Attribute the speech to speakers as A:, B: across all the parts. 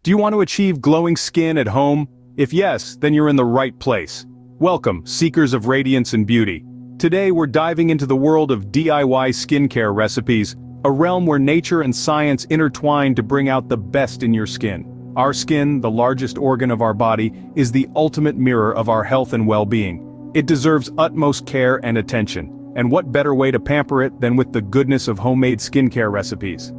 A: Do you want to achieve glowing skin at home? If yes, then you're in the right place. Welcome, seekers of radiance and beauty. Today we're diving into the world of DIY skincare recipes, a realm where nature and science intertwine to bring out the best in your skin. Our skin, the largest organ of our body, is the ultimate mirror of our health and well-being. It deserves utmost care and attention. And what better way to pamper it than with the goodness of homemade skincare recipes?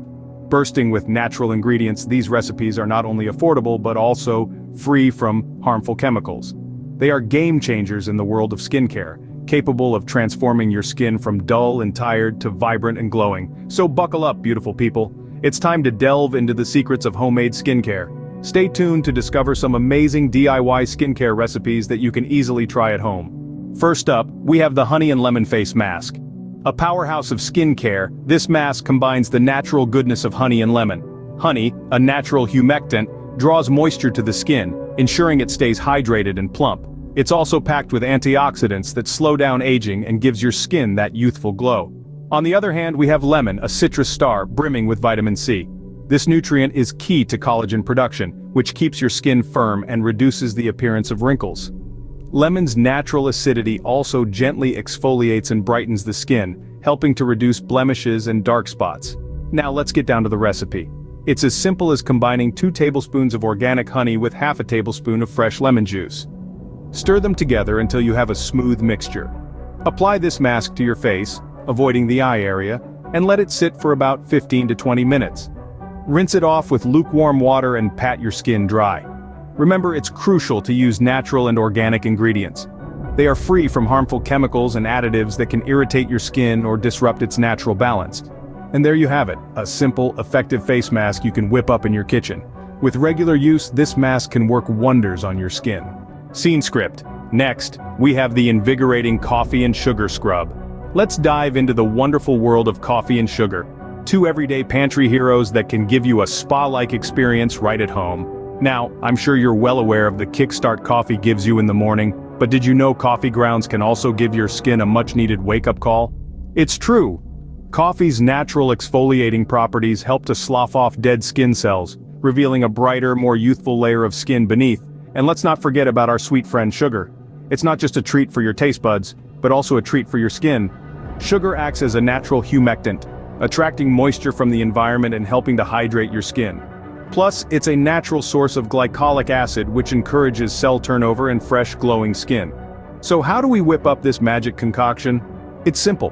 A: Bursting with natural ingredients, these recipes are not only affordable but also free from harmful chemicals. They are game changers in the world of skincare, capable of transforming your skin from dull and tired to vibrant and glowing. So buckle up, beautiful people. It's time to delve into the secrets of homemade skincare. Stay tuned to discover some amazing DIY skincare recipes that you can easily try at home. First up, we have the Honey and Lemon Face Mask. A powerhouse of skincare, this mask combines the natural goodness of honey and lemon. Honey, a natural humectant, draws moisture to the skin, ensuring it stays hydrated and plump. It's also packed with antioxidants that slow down aging and gives your skin that youthful glow. On the other hand, we have lemon, a citrus star brimming with vitamin C. This nutrient is key to collagen production, which keeps your skin firm and reduces the appearance of wrinkles. Lemon's natural acidity also gently exfoliates and brightens the skin, helping to reduce blemishes and dark spots. Now let's get down to the recipe. It's as simple as combining 2 tablespoons of organic honey with half a tablespoon of fresh lemon juice. Stir them together until you have a smooth mixture. Apply this mask to your face, avoiding the eye area, and let it sit for about 15 to 20 minutes. Rinse it off with lukewarm water and pat your skin dry. Remember, it's crucial to use natural and organic ingredients. They are free from harmful chemicals and additives that can irritate your skin or disrupt its natural balance. And there you have it, a simple, effective face mask you can whip up in your kitchen. With regular use, this mask can work wonders on your skin. Scene script. Next, we have the invigorating coffee and sugar scrub. Let's dive into the wonderful world of coffee and sugar. 2 everyday pantry heroes that can give you a spa-like experience right at home. Now, I'm sure you're well aware of the kickstart coffee gives you in the morning, but did you know coffee grounds can also give your skin a much-needed wake-up call? It's true. Coffee's natural exfoliating properties help to slough off dead skin cells, revealing a brighter, more youthful layer of skin beneath. And let's not forget about our sweet friend sugar. It's not just a treat for your taste buds, but also a treat for your skin. Sugar acts as a natural humectant, attracting moisture from the environment and helping to hydrate your skin. Plus, it's a natural source of glycolic acid which encourages cell turnover and fresh, glowing skin. So how do we whip up this magic concoction? It's simple.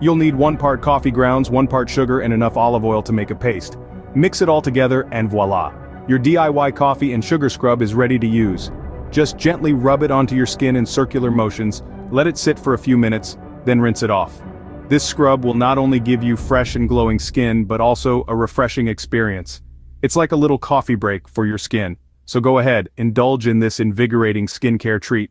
A: You'll need 1 part coffee grounds, 1 part sugar, and enough olive oil to make a paste. Mix it all together and voila! Your DIY coffee and sugar scrub is ready to use. Just gently rub it onto your skin in circular motions, let it sit for a few minutes, then rinse it off. This scrub will not only give you fresh and glowing skin but also a refreshing experience. It's like a little coffee break for your skin, so go ahead, indulge in this invigorating skincare treat.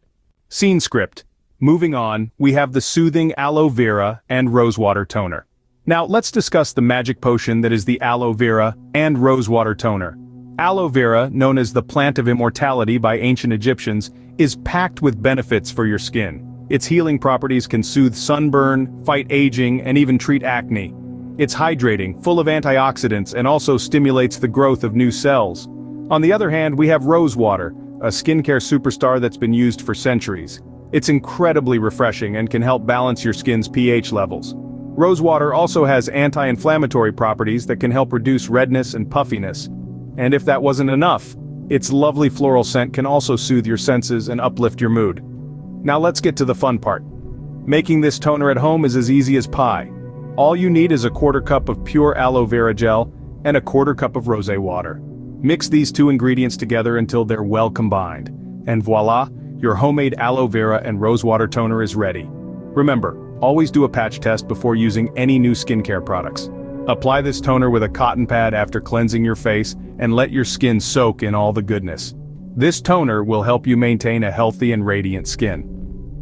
A: Scene script. Moving on, we have the soothing aloe vera and rosewater toner. Now let's discuss the magic potion that is the aloe vera and rosewater toner. Aloe vera, known as the plant of immortality by ancient Egyptians, is packed with benefits for your skin. Its healing properties can soothe sunburn, fight aging, and even treat acne. It's hydrating, full of antioxidants, and also stimulates the growth of new cells. On the other hand, we have rosewater, a skincare superstar that's been used for centuries. It's incredibly refreshing and can help balance your skin's pH levels. Rosewater also has anti-inflammatory properties that can help reduce redness and puffiness. And if that wasn't enough, its lovely floral scent can also soothe your senses and uplift your mood. Now let's get to the fun part. Making this toner at home is as easy as pie. All you need is a 1/4 cup of pure aloe vera gel and a 1/4 cup of rosé water. Mix these 2 ingredients together until they're well combined. And voila, your homemade aloe vera and rosewater toner is ready. Remember, always do a patch test before using any new skincare products. Apply this toner with a cotton pad after cleansing your face and let your skin soak in all the goodness. This toner will help you maintain a healthy and radiant skin.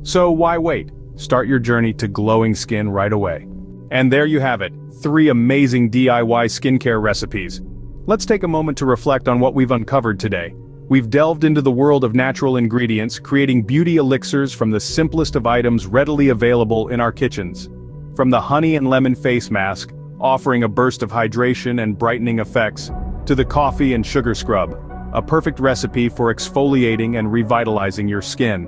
A: So why wait? Start your journey to glowing skin right away. And there you have it, 3 amazing DIY skincare recipes. Let's take a moment to reflect on what we've uncovered today. We've delved into the world of natural ingredients, creating beauty elixirs from the simplest of items readily available in our kitchens. From the honey and lemon face mask, offering a burst of hydration and brightening effects, to the coffee and sugar scrub, a perfect recipe for exfoliating and revitalizing your skin.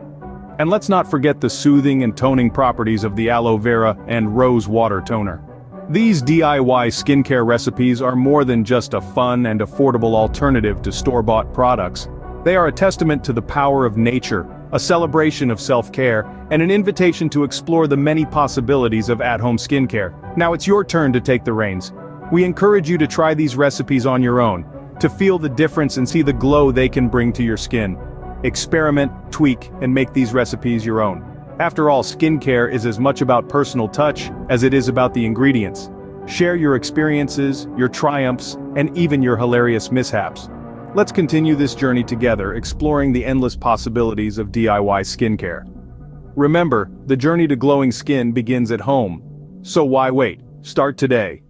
A: And let's not forget the soothing and toning properties of the aloe vera and rose water toner. These DIY skincare recipes are more than just a fun and affordable alternative to store-bought products. They are a testament to the power of nature, a celebration of self-care, and an invitation to explore the many possibilities of at-home skincare. Now it's your turn to take the reins. We encourage you to try these recipes on your own, to feel the difference and see the glow they can bring to your skin. Experiment, tweak, and make these recipes your own. After all, skincare is as much about personal touch as it is about the ingredients. Share your experiences, your triumphs, and even your hilarious mishaps. Let's continue this journey together, exploring the endless possibilities of DIY skincare. Remember, the journey to glowing skin begins at home. So why wait? Start today.